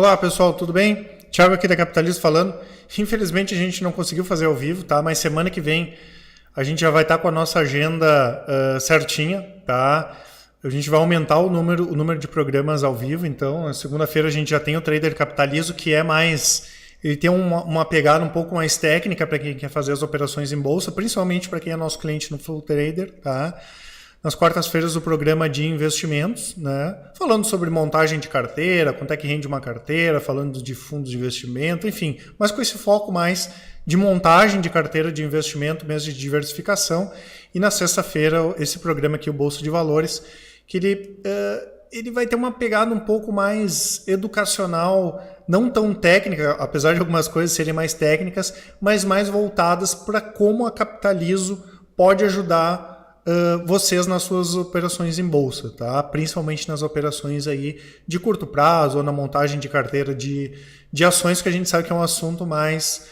Olá pessoal, tudo bem? Thiago aqui da Capitalismo falando. Infelizmente a gente não conseguiu fazer ao vivo, tá? Mas semana que vem a gente já vai estar com a nossa agenda certinha, tá? A gente vai aumentar o número de programas ao vivo, então na segunda-feira a gente já tem o Trader Capitalismo, que é mais... Ele tem uma pegada um pouco mais técnica para quem quer fazer as operações em bolsa, principalmente para quem é nosso cliente no Full Trader, tá? Nas quartas-feiras o programa de investimentos, né? Falando sobre montagem de carteira, quanto é que rende uma carteira, falando de fundos de investimento, enfim, mas com esse foco mais de montagem de carteira de investimento, mesmo de diversificação. E na sexta-feira esse programa aqui, o Bolsa de Valores, que ele vai ter uma pegada um pouco mais educacional, não tão técnica, apesar de algumas coisas serem mais técnicas, mas mais voltadas para como a Capitalizo pode ajudar vocês nas suas operações em bolsa, tá? Principalmente nas operações aí de curto prazo ou na montagem de carteira de ações, que a gente sabe que é um assunto mais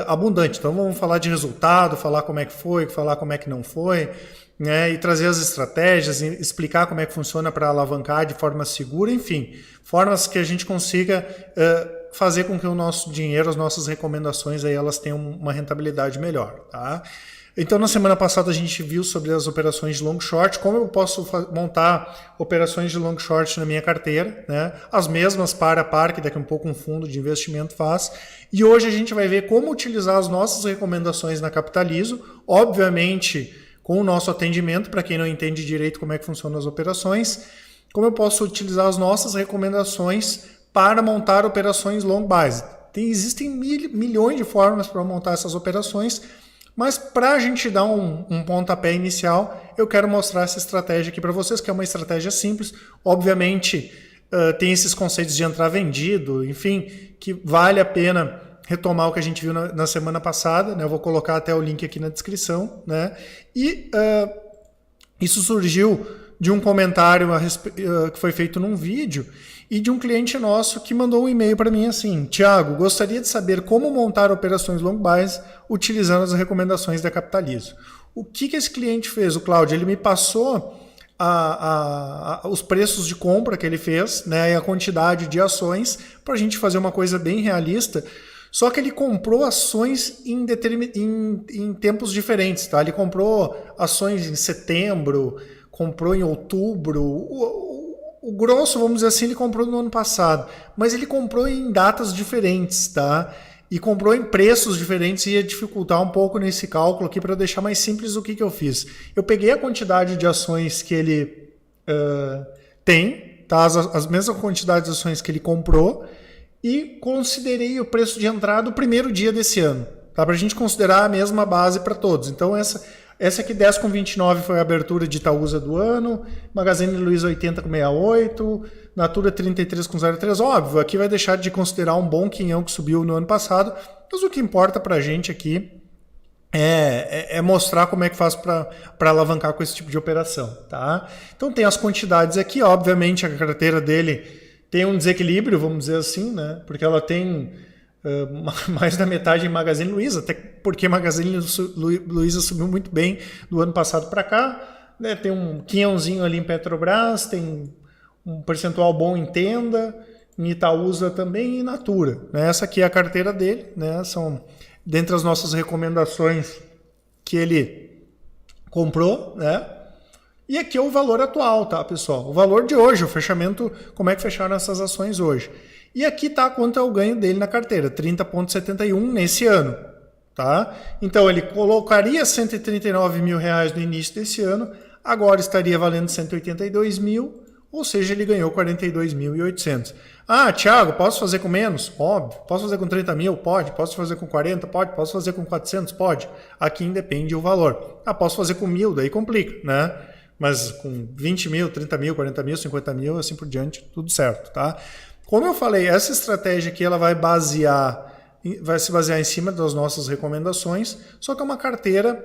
abundante. Então vamos falar de resultado, falar como é que foi, falar como é que não foi, né? E trazer as estratégias, explicar como é que funciona para alavancar de forma segura, enfim, formas que a gente consiga fazer com que o nosso dinheiro, as nossas recomendações aí, elas tenham uma rentabilidade melhor, tá? Então, na semana passada a gente viu sobre as operações de long short, como eu posso montar operações de long short na minha carteira, né? As mesmas par a par, que daqui a um pouco um fundo de investimento faz. E hoje a gente vai ver como utilizar as nossas recomendações na Capitalizo, obviamente com o nosso atendimento, para quem não entende direito como é que funcionam as operações, como eu posso utilizar as nossas recomendações para montar operações long base. Existem milhões de formas para montar essas operações, mas para a gente dar um pontapé inicial, eu quero mostrar essa estratégia aqui para vocês, que é uma estratégia simples. Obviamente, tem esses conceitos de entrar vendido, enfim, que vale a pena retomar o que a gente viu na semana passada, né? Eu vou colocar até o link aqui na descrição, né? E isso surgiu de um comentário que foi feito num vídeo e de um cliente nosso que mandou um e-mail para mim assim: Thiago, gostaria de saber como montar operações long buys utilizando as recomendações da Capitalizo. O que esse cliente fez, o Cláudio? Ele me passou os preços de compra que ele fez, né, e a quantidade de ações para a gente fazer uma coisa bem realista. Só que ele comprou ações em tempos diferentes, tá? Ele comprou ações em setembro, comprou em outubro. O grosso, vamos dizer assim, ele comprou no ano passado, mas ele comprou em datas diferentes, tá? E comprou em preços diferentes, e ia dificultar um pouco nesse cálculo aqui. Para deixar mais simples, o que eu fiz? Eu peguei a quantidade de ações que ele tem, tá? As mesmas quantidades de ações que ele comprou, e considerei o preço de entrada do primeiro dia desse ano, tá? Para a gente considerar a mesma base para todos. Então essa aqui 10,29 foi a abertura de Itaúsa do ano, Magazine Luiza 80,68, Natura 33,03. Óbvio, aqui vai deixar de considerar um bom quinhão que subiu no ano passado, mas o que importa para a gente aqui é mostrar como é que faz para alavancar com esse tipo de operação, tá? Então tem as quantidades aqui, obviamente a carteira dele tem um desequilíbrio, vamos dizer assim, né? Porque ela tem mais da metade em Magazine Luiza, até porque Magazine Luiza subiu muito bem do ano passado para cá, né? Tem um quinhãozinho ali em Petrobras, tem um percentual bom em Tenda, em Itaúsa também e em Natura, né? Essa aqui é a carteira dele, né? São dentre as nossas recomendações que ele comprou, né? E aqui é o valor atual, tá, pessoal? O valor de hoje, o fechamento, como é que fecharam essas ações hoje. E aqui tá quanto é o ganho dele na carteira, 30,71 nesse ano, tá? Então ele colocaria 139 mil reais no início desse ano, agora estaria valendo 182 mil, ou seja, ele ganhou 42.800. Ah, Thiago, posso fazer com menos? Óbvio. Posso fazer com 30 mil? Pode. Posso fazer com 40? Pode. Posso fazer com 400? Pode. Aqui independe o valor. Ah, posso fazer com 1.000? Daí complica, né? Mas com 20 mil, 30 mil, 40 mil, 50 mil, assim por diante, tudo certo, tá? Como eu falei, essa estratégia aqui ela vai se basear em cima das nossas recomendações, só que é uma carteira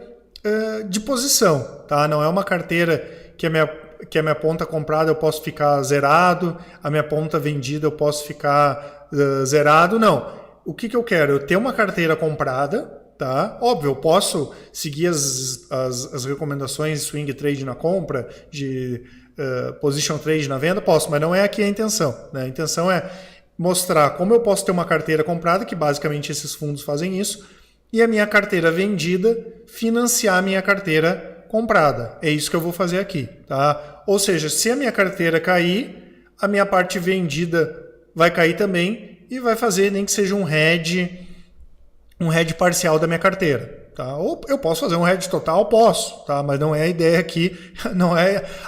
de posição, tá? Não é uma carteira que a minha ponta comprada eu posso ficar zerado, a minha ponta vendida eu posso ficar zerado, não. O que eu quero? Eu ter uma carteira comprada, tá? Óbvio, eu posso seguir as recomendações de swing trade na compra, de position trade na venda, posso, mas não é aqui a intenção, né? A intenção é mostrar como eu posso ter uma carteira comprada, que basicamente esses fundos fazem isso, e a minha carteira vendida financiar a minha carteira comprada. É isso que eu vou fazer aqui, tá? Ou seja, se a minha carteira cair, a minha parte vendida vai cair também e vai fazer nem que seja um hedge parcial da minha carteira. Tá? Ou eu posso fazer um hedge total, posso, tá? Mas não é a ideia aqui,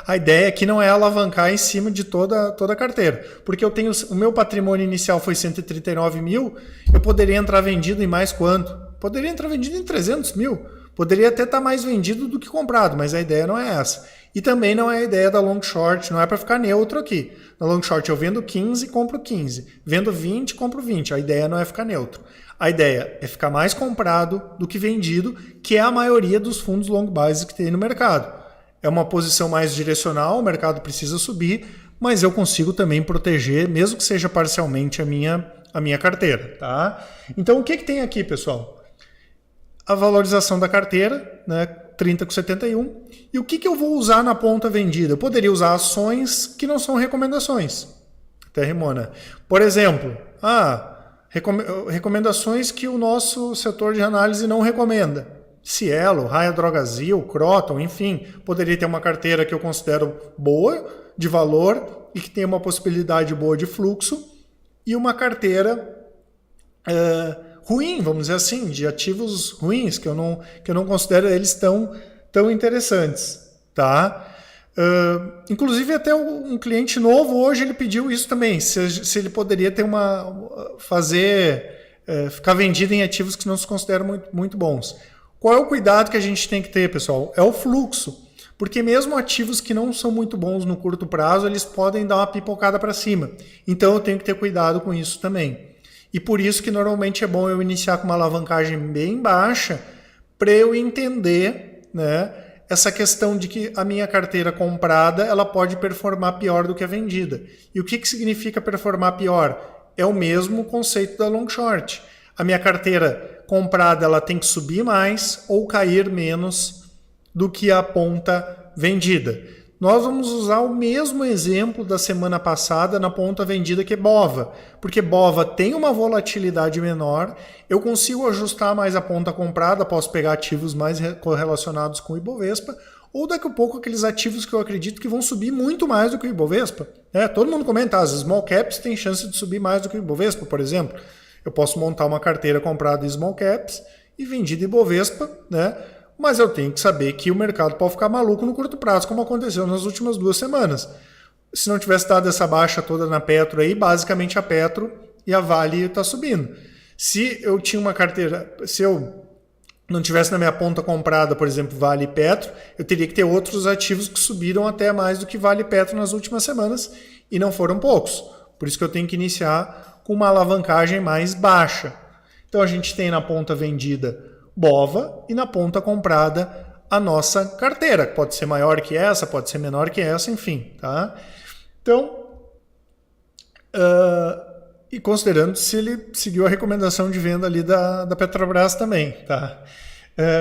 a ideia aqui não é alavancar em cima de toda a carteira, porque eu tenho o meu patrimônio inicial foi 139 mil, eu poderia entrar vendido em mais quanto? Poderia entrar vendido em 300 mil, poderia até estar mais vendido do que comprado, mas a ideia não é essa. E também não é a ideia da long short, não é para ficar neutro aqui. Na long short eu vendo 15, compro 15, vendo 20, compro 20, a ideia não é ficar neutro. A ideia é ficar mais comprado do que vendido, que é a maioria dos fundos long base que tem no mercado. É uma posição mais direcional, o mercado precisa subir, mas eu consigo também proteger, mesmo que seja parcialmente a minha carteira. Tá? Então o que tem aqui, pessoal? A valorização da carteira, né, 30 com 71. E o que eu vou usar na ponta vendida? Eu poderia usar ações que não são recomendações. Até Rimona. Por exemplo, recomendações que o nosso setor de análise não recomenda. Cielo, Raia Drogasil, Croton, enfim. Poderia ter uma carteira que eu considero boa, de valor, e que tem uma possibilidade boa de fluxo, e uma carteira ruim, vamos dizer assim, de ativos ruins, que eu não considero eles tão interessantes. Tá? Inclusive até um cliente novo hoje ele pediu isso também, se ele poderia ter ficar vendido em ativos que não se consideram muito, muito bons. Qual é o cuidado que a gente tem que ter, pessoal? É o fluxo, porque mesmo ativos que não são muito bons no curto prazo, eles podem dar uma pipocada para cima. Então eu tenho que ter cuidado com isso também. E por isso que normalmente é bom eu iniciar com uma alavancagem bem baixa para eu entender, né, essa questão de que a minha carteira comprada ela pode performar pior do que a vendida. E o que significa performar pior? É o mesmo conceito da long short. A minha carteira comprada ela tem que subir mais ou cair menos do que a ponta vendida. Nós vamos usar o mesmo exemplo da semana passada na ponta vendida, que é BOVA. Porque BOVA tem uma volatilidade menor, eu consigo ajustar mais a ponta comprada, posso pegar ativos mais correlacionados com o Ibovespa, ou daqui a pouco aqueles ativos que eu acredito que vão subir muito mais do que o Ibovespa. Todo mundo comenta, as small caps têm chance de subir mais do que o Ibovespa, por exemplo. Eu posso montar uma carteira comprada em small caps e vendida em Ibovespa, né? Mas eu tenho que saber que o mercado pode ficar maluco no curto prazo, como aconteceu nas últimas 2 semanas. Se não tivesse dado essa baixa toda na Petro aí, basicamente a Petro e a Vale está subindo. Se eu tinha uma carteira, se eu não tivesse na minha ponta comprada, por exemplo, Vale e Petro, eu teria que ter outros ativos que subiram até mais do que Vale e Petro nas últimas semanas, e não foram poucos. Por isso que eu tenho que iniciar com uma alavancagem mais baixa. Então a gente tem na ponta vendida BOVA e na ponta comprada a nossa carteira, que pode ser maior que essa, pode ser menor que essa, enfim. Tá? Então, e considerando se ele seguiu a recomendação de venda ali da Petrobras também. Tá?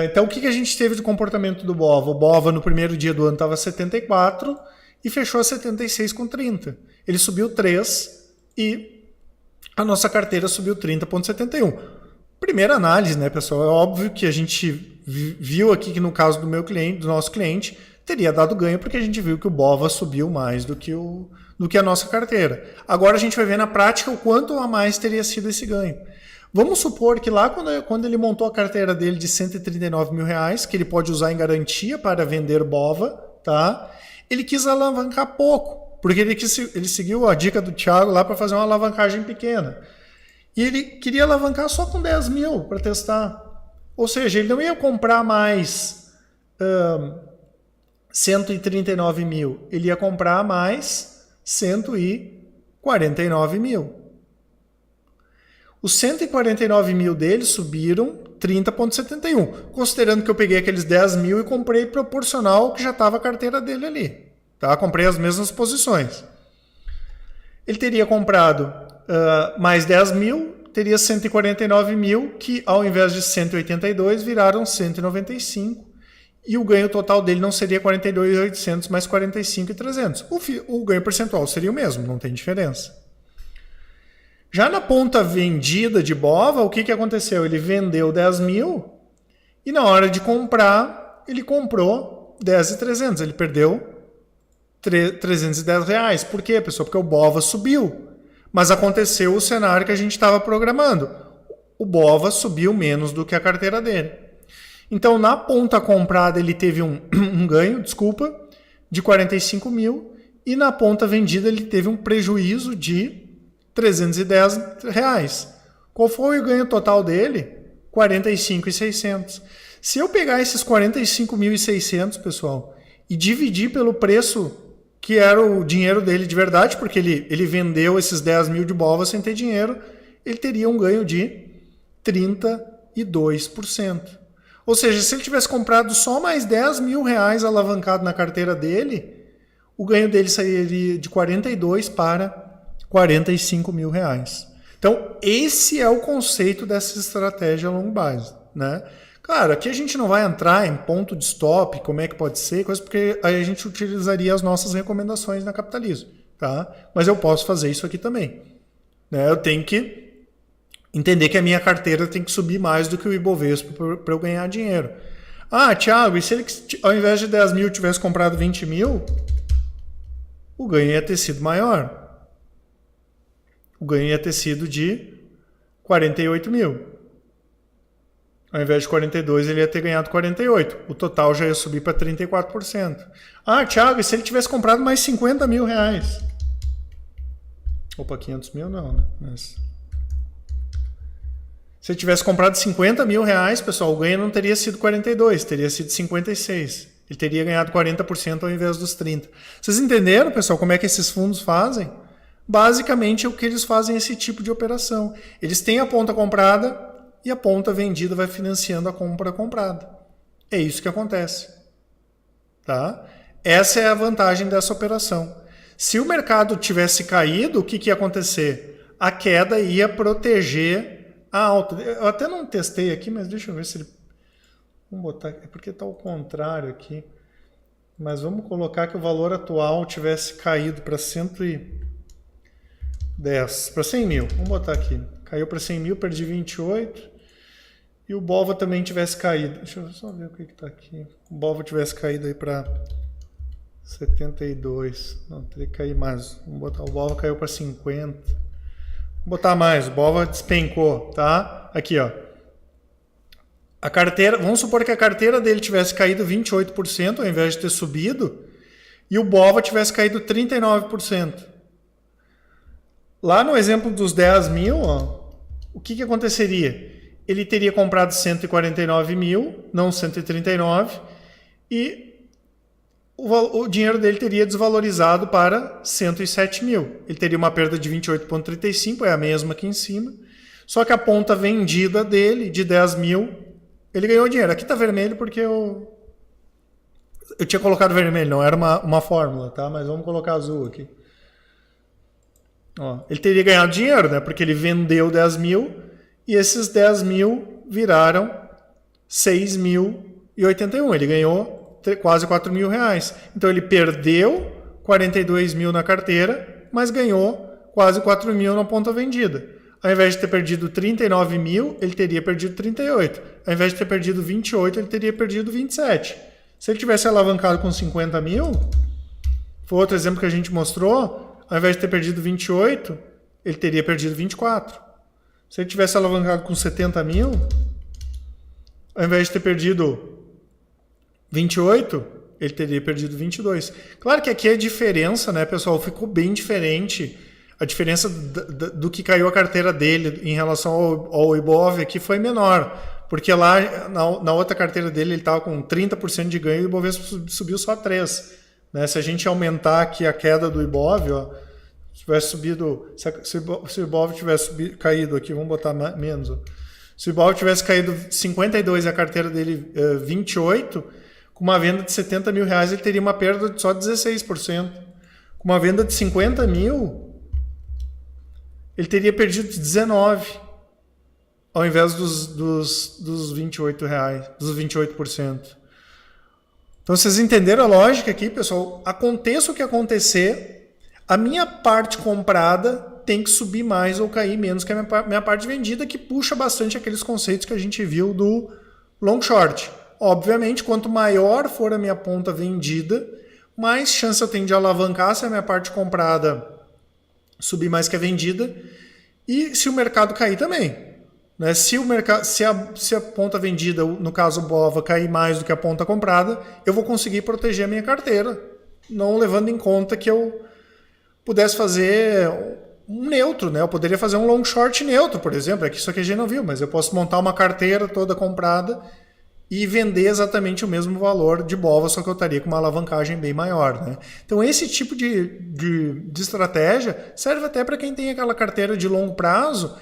Então, o que a gente teve de comportamento do BOVA? O BOVA no primeiro dia do ano estava 74 e fechou a 76,30. Ele subiu 3 e a nossa carteira subiu 30,71. Primeira análise, né, pessoal? É óbvio que a gente viu aqui que no caso do nosso cliente, teria dado ganho porque a gente viu que o BOVA subiu mais do que a nossa carteira. Agora a gente vai ver na prática o quanto a mais teria sido esse ganho. Vamos supor que lá quando ele montou a carteira dele de 139 mil reais, que ele pode usar em garantia para vender BOVA, tá? Ele quis alavancar pouco, porque ele seguiu a dica do Thiago lá para fazer uma alavancagem pequena. E ele queria alavancar só com 10 mil para testar. Ou seja, ele não ia comprar mais 139 mil. Ele ia comprar mais 149 mil. Os 149 mil dele subiram 30,71. Considerando que eu peguei aqueles 10 mil e comprei proporcional ao que já estava a carteira dele ali. Tá? Comprei as mesmas posições. Ele teria comprado mais 10 mil, teria 149 mil, que ao invés de 182 viraram 195, e o ganho total dele não seria 42.800, mas 45.300. O ganho percentual seria o mesmo, não tem diferença. Já na ponta vendida de Bova, o que aconteceu? Ele vendeu 10 mil e na hora de comprar, ele comprou 10.300. Ele perdeu R$310. Por quê, pessoal? Porque o Bova subiu. Mas aconteceu o cenário que a gente estava programando. O Bova subiu menos do que a carteira dele. Então, na ponta comprada, ele teve um ganho, de 45 mil. E na ponta vendida, ele teve um prejuízo de R$310. Qual foi o ganho total dele? 45.600. Se eu pegar esses 45.600, pessoal, e dividir pelo preço que era o dinheiro dele de verdade, porque ele vendeu esses 10 mil de Bova sem ter dinheiro, ele teria um ganho de 32%. Ou seja, se ele tivesse comprado só mais 10 mil reais alavancado na carteira dele, o ganho dele sairia de 42 para 45 mil reais. Então, esse é o conceito dessa estratégia a longo prazo, né? Claro, aqui a gente não vai entrar em ponto de stop, como é que pode ser, coisa, porque aí a gente utilizaria as nossas recomendações na Capitalismo, tá? Mas eu posso fazer isso aqui também, né? Eu tenho que entender que a minha carteira tem que subir mais do que o Ibovespa para eu ganhar dinheiro. Ah, Thiago, e se ele, ao invés de 10 mil, tivesse comprado 20 mil, o ganho ia ter sido maior. O ganho ia ter sido de 48 mil. Ao invés de 42, ele ia ter ganhado 48. O total já ia subir para 34%. Ah, Thiago, e se ele tivesse comprado mais 50 mil reais? Opa, 500 mil não, né? Mas... se ele tivesse comprado 50 mil reais, pessoal, o ganho não teria sido 42, teria sido 56. Ele teria ganhado 40% ao invés dos 30%. Vocês entenderam, pessoal, como é que esses fundos fazem? Basicamente, é o que eles fazem esse tipo de operação. Eles têm a ponta comprada e a ponta vendida vai financiando a compra comprada. É isso que acontece. Tá? Essa é a vantagem dessa operação. Se o mercado tivesse caído, o que ia acontecer? A queda ia proteger a alta. Eu até não testei aqui, mas deixa eu ver se ele... vamos botar... é porque está ao contrário aqui. Mas vamos colocar que o valor atual tivesse caído para 110, para 100 mil. Vamos botar aqui. Caiu para 100 mil, perdi 28. E o Bova também tivesse caído. Deixa eu só ver o que está aqui. O Bova tivesse caído aí para 72. Não, teria que cair mais. Vamos botar, o Bova caiu para 50. Vamos botar mais. O Bova despencou, tá? Aqui, ó. A carteira, vamos supor que a carteira dele tivesse caído 28% ao invés de ter subido. E o Bova tivesse caído 39%. Lá no exemplo dos 10 mil, ó, o que aconteceria? Ele teria comprado 149 mil, não 139, e o dinheiro dele teria desvalorizado para 107 mil. Ele teria uma perda de 28,35, é a mesma aqui em cima, só que a ponta vendida dele, de 10 mil, ele ganhou dinheiro. Aqui está vermelho porque eu tinha colocado vermelho, não era uma fórmula, tá? Mas vamos colocar azul aqui. Ó, ele teria ganhado dinheiro, né? Porque ele vendeu 10 mil e esses 10 mil viraram 6.081. Ele ganhou quase 4 mil reais. Então ele perdeu 42 mil na carteira, mas ganhou quase 4 mil na ponta vendida. Ao invés de ter perdido 39 mil, ele teria perdido 38. Ao invés de ter perdido 28, ele teria perdido 27. Se ele tivesse alavancado com 50 mil, foi outro exemplo que a gente mostrou, ao invés de ter perdido 28, ele teria perdido 24. Se ele tivesse alavancado com 70 mil, ao invés de ter perdido 28, ele teria perdido 22. Claro que aqui a diferença, né, pessoal, ficou bem diferente. A diferença do que caiu a carteira dele em relação ao Ibov aqui foi menor. Porque lá, na outra carteira dele, ele estava com 30% de ganho e o Ibovespa subiu só 3%. Né? Se a gente aumentar aqui a queda do Ibov, ó, se tivesse subido, se o Ibov tivesse caído aqui, vamos botar menos. Ó. Se o Ibov tivesse caído 52 e a carteira dele 28, com uma venda de 70 mil reais, ele teria uma perda de só 16%. Com uma venda de 50 mil, ele teria perdido 19, ao invés dos 28 reais, dos 28%. Então, vocês entenderam a lógica aqui, pessoal? Aconteça o que acontecer, a minha parte comprada tem que subir mais ou cair menos que a minha parte vendida, que puxa bastante aqueles conceitos que a gente viu do long short. Obviamente, quanto maior for a minha ponta vendida, mais chance eu tenho de alavancar se a minha parte comprada subir mais que a vendida e se o mercado cair também. Né? Se a ponta vendida, no caso BOVA, cair mais do que a ponta comprada, eu vou conseguir proteger a minha carteira, não levando em conta que eu pudesse fazer um neutro, né? Eu poderia fazer um long short neutro, por exemplo. É que isso aqui a gente não viu, mas eu posso montar uma carteira toda comprada e vender exatamente o mesmo valor de BOVA, só que eu estaria com uma alavancagem bem maior. Né? Então esse tipo de estratégia serve até para quem tem aquela carteira de longo prazo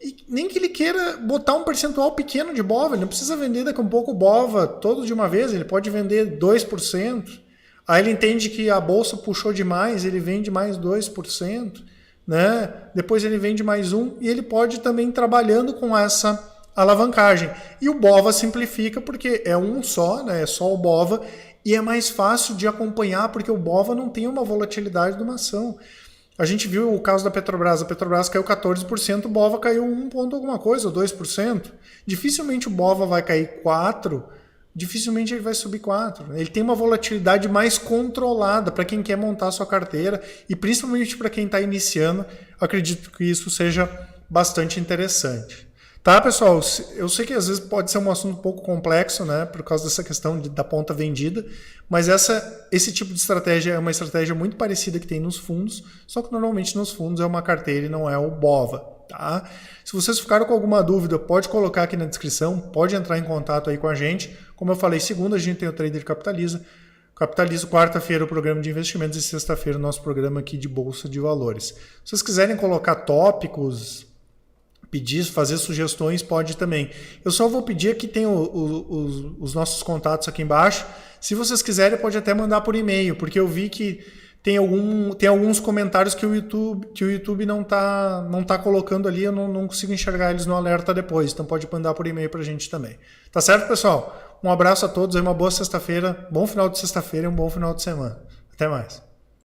e nem que ele queira botar um percentual pequeno de BOVA, ele não precisa vender daqui a um pouco BOVA todo de uma vez, ele pode vender 2%. Aí ele entende que a bolsa puxou demais, ele vende mais 2%, né? Depois ele vende mais 1% e ele pode também ir trabalhando com essa alavancagem. E o BOVA simplifica porque é um só, né? É só o BOVA e é mais fácil de acompanhar porque o BOVA não tem uma volatilidade de uma ação. A gente viu o caso da Petrobras. A Petrobras caiu 14%, o BOVA caiu 1 ponto alguma coisa, ou 2%. Dificilmente o BOVA vai cair 4%, dificilmente ele vai subir 4%. Ele tem uma volatilidade mais controlada para quem quer montar a sua carteira e principalmente para quem está iniciando. Acredito que isso seja bastante interessante. Tá, pessoal? Eu sei que às vezes pode ser um assunto um pouco complexo, né, por causa dessa questão da ponta vendida, mas esse tipo de estratégia é uma estratégia muito parecida que tem nos fundos, só que normalmente nos fundos é uma carteira e não é o BOVA. Tá? Se vocês ficaram com alguma dúvida, pode colocar aqui na descrição, pode entrar em contato aí com a gente. Como eu falei, segunda a gente tem o Trader Capitaliza, quarta-feira o programa de investimentos e sexta-feira o nosso programa aqui de Bolsa de Valores. Se vocês quiserem colocar tópicos, pedir, fazer sugestões, pode também. Eu só vou pedir aqui, tem os nossos contatos aqui embaixo. Se vocês quiserem, pode até mandar por e-mail, porque eu vi que tem alguns comentários que o YouTube não tá colocando ali, eu não consigo enxergar eles no alerta depois, então pode mandar por e-mail pra gente também. Tá certo, pessoal? Um abraço a todos, uma boa sexta-feira, bom final de sexta-feira e um bom final de semana. Até mais.